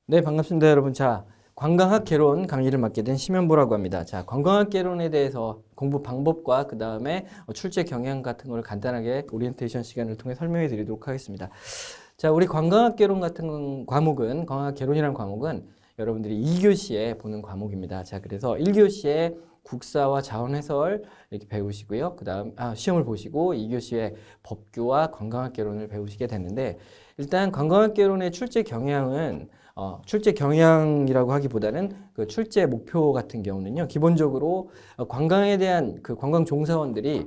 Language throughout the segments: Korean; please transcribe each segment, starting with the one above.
네, 반갑습니다, 여러분. 자, 관광학 개론 강의를 맡게 된 심현보라고 합니다. 자, 관광학 개론에 대해서 공부 방법과 그 다음에 출제 경향 같은 걸 간단하게 오리엔테이션 시간을 통해 설명해 드리도록 하겠습니다. 자, 우리 관광학 개론 같은 과목은, 관광학 개론이라는 과목은 여러분들이 2교시에 보는 과목입니다. 자, 그래서 1교시에 국사와 자원 해설 이렇게 배우시고요. 그 다음, 시험을 보시고 2교시에 법규와 관광학 개론을 배우시게 됐는데, 일단 관광학 개론의 출제 경향은 출제 경향이라고 하기보다는 그 출제 목표 같은 경우는요, 기본적으로 관광에 대한 그 관광 종사원들이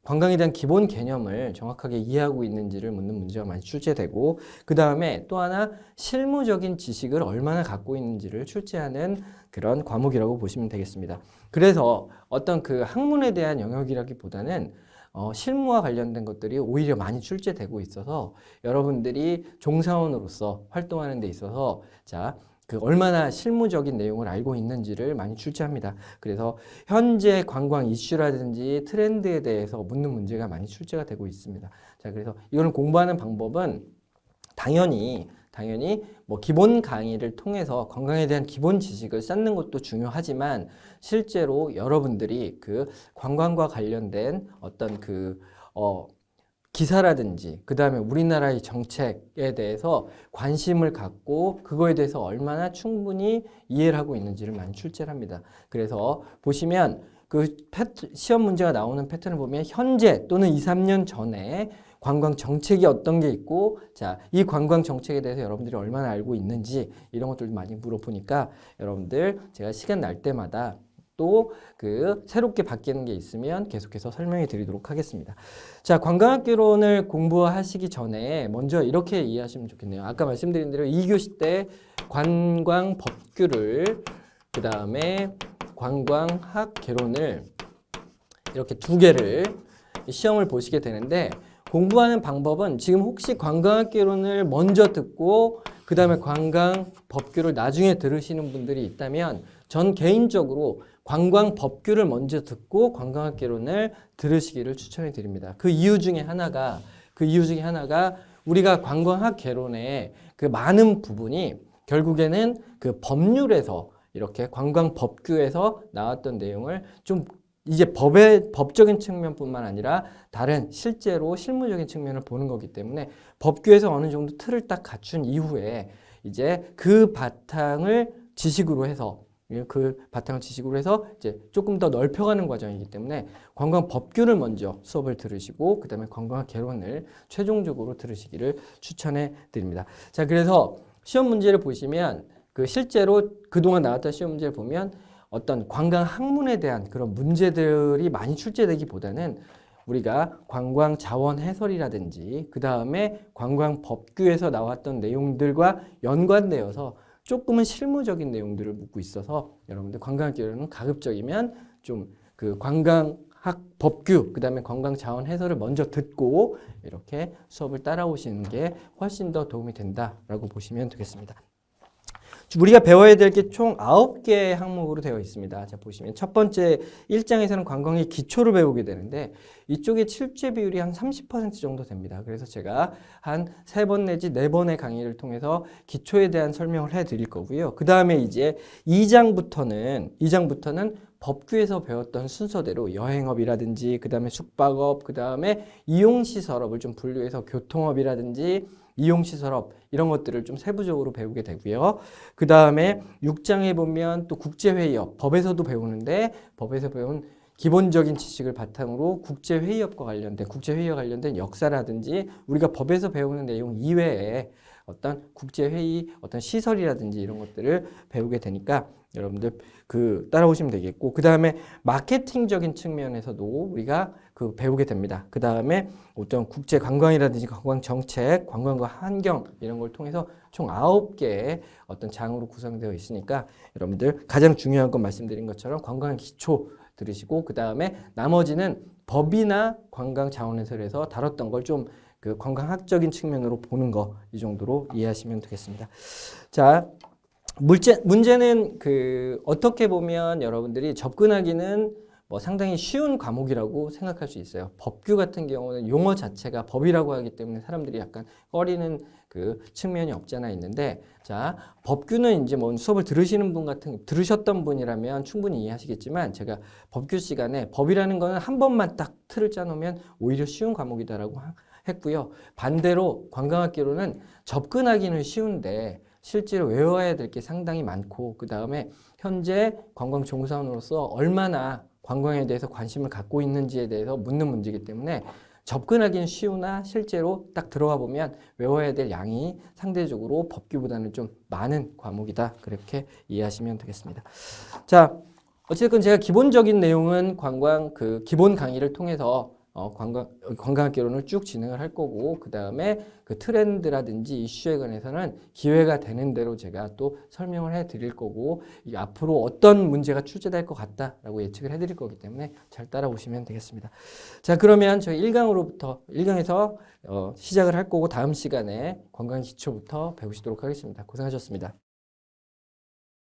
관광에 대한 기본 개념을 정확하게 이해하고 있는지를 묻는 문제가 많이 출제되고, 그 다음에 또 하나 실무적인 지식을 얼마나 갖고 있는지를 출제하는 그런 과목이라고 보시면 되겠습니다. 그래서 어떤 그 학문에 대한 영역이라기보다는 실무와 관련된 것들이 오히려 많이 출제되고 있어서 여러분들이 종사원으로서 활동하는 데 있어서 그 얼마나 실무적인 내용을 알고 있는지를 많이 출제합니다. 그래서 현재 관광 이슈라든지 트렌드에 대해서 묻는 문제가 많이 출제가 되고 있습니다. 자, 그래서 이거는 공부하는 방법은 당연히 뭐 기본 강의를 통해서 관광에 대한 기본 지식을 쌓는 것도 중요하지만, 실제로 여러분들이 그 관광과 관련된 어떤 기사라든지 그 다음에 우리나라의 정책에 대해서 관심을 갖고 그거에 대해서 얼마나 충분히 이해를 하고 있는지를 많이 출제를 합니다. 그래서 보시면 그 시험 문제가 나오는 패턴을 보면 현재 또는 2, 3년 전에 관광 정책이 어떤 게 있고, 자, 이 관광 정책에 대해서 여러분들이 얼마나 알고 있는지 이런 것들도 많이 물어보니까, 여러분들 제가 시간 날 때마다 또 그 새롭게 바뀌는 게 있으면 계속해서 설명해 드리도록 하겠습니다. 자, 관광학 개론을 공부하시기 전에 먼저 이렇게 이해하시면 좋겠네요. 아까 말씀드린 대로 2교시 때 관광 법규를, 그 다음에 관광학 개론을 이렇게 두 개를 시험을 보시게 되는데, 공부하는 방법은 지금 혹시 관광학 개론을 먼저 듣고 그 다음에 관광 법규를 나중에 들으시는 분들이 있다면, 전 개인적으로 관광 법규를 먼저 듣고 관광학 개론을 들으시기를 추천해 드립니다. 그 이유 중에 하나가 우리가 관광학 개론의 그 많은 부분이 결국에는 그 법률에서, 이렇게 관광 법규에서 나왔던 내용을 좀 이제 법적인 측면뿐만 아니라 다른 실제로 실무적인 측면을 보는 거기 때문에, 법규에서 어느 정도 틀을 딱 갖춘 이후에 이제 그 바탕을 지식으로 해서 이제 조금 더 넓혀가는 과정이기 때문에 관광 법규를 먼저 수업을 들으시고 그 다음에 관광 개론을 최종적으로 들으시기를 추천해 드립니다. 자, 그래서 시험 문제를 보시면 실제로 그동안 나왔던 시험 문제를 보면 어떤 관광 학문에 대한 그런 문제들이 많이 출제되기보다는 우리가 관광 자원 해설이라든지 그 다음에 관광 법규에서 나왔던 내용들과 연관되어서 조금은 실무적인 내용들을 묻고 있어서, 여러분들 관광학 개론은 가급적이면 좀 그 관광학 법규, 그 다음에 관광 자원 해설을 먼저 듣고 이렇게 수업을 따라오시는 게 훨씬 더 도움이 된다라고 보시면 되겠습니다. 우리가 배워야 될 게 총 9개의 항목으로 되어 있습니다. 자, 보시면 첫 번째 1장에서는 관광의 기초를 배우게 되는데, 이쪽에 출제 비율이 한 30% 정도 됩니다. 그래서 제가 한 3번 내지 4번의 강의를 통해서 기초에 대한 설명을 해 드릴 거고요. 그 다음에 이제 2장부터는 법규에서 배웠던 순서대로 여행업이라든지 그 다음에 숙박업, 그 다음에 이용시설업을 좀 분류해서 교통업이라든지 이용시설업 이런 것들을 좀 세부적으로 배우게 되고요. 그 다음에 6장에 보면 또 국제회의업, 법에서도 배우는데 법에서 배운 기본적인 지식을 바탕으로 국제회의업과 관련된 역사라든지 우리가 법에서 배우는 내용 이외에 어떤 국제회의, 어떤 시설이라든지 이런 것들을 배우게 되니까 여러분들 따라오시면 되겠고, 그 다음에 마케팅적인 측면에서도 우리가 배우게 됩니다. 그 다음에 어떤 국제 관광이라든지 관광 정책, 관광과 환경 이런 걸 통해서 총 9개의 어떤 장으로 구성되어 있으니까, 여러분들 가장 중요한 건 말씀드린 것처럼 관광 기초 들으시고, 그 다음에 나머지는 법이나 관광 자원해설에서 다뤘던 걸 좀 관광학적인 측면으로 보는 거, 이 정도로 이해하시면 되겠습니다. 자, 문제는 어떻게 보면 여러분들이 접근하기는 뭐 상당히 쉬운 과목이라고 생각할 수 있어요. 법규 같은 경우는 용어 자체가 법이라고 하기 때문에 사람들이 약간 꺼리는 그 측면이 없지 않아 있는데, 자, 법규는 이제 뭐 수업을 들으셨던 분이라면 충분히 이해하시겠지만, 제가 법규 시간에 법이라는 거는 한 번만 딱 틀을 짜놓으면 오히려 쉬운 과목이다라고 했고요. 반대로 관광학개론은 접근하기는 쉬운데 실제로 외워야 될 게 상당히 많고, 그 다음에 현재 관광 종사원으로서 얼마나 관광에 대해서 관심을 갖고 있는지에 대해서 묻는 문제이기 때문에 접근하기는 쉬우나 실제로 딱 들어가 보면 외워야 될 양이 상대적으로 법규보다는 좀 많은 과목이다. 그렇게 이해하시면 되겠습니다. 자, 어쨌든 제가 기본적인 내용은 관광 그 기본 강의를 통해서 관광학개론을 쭉 진행을 할 거고, 그 다음에 그 트렌드라든지 이슈에 관해서는 기회가 되는 대로 제가 또 설명을 해 드릴 거고, 이 앞으로 어떤 문제가 출제될 것 같다라고 예측을 해 드릴 거기 때문에 잘 따라오시면 되겠습니다. 자, 그러면 저희 1강에서 시작을 할 거고, 다음 시간에 관광 기초부터 배우시도록 하겠습니다. 고생하셨습니다.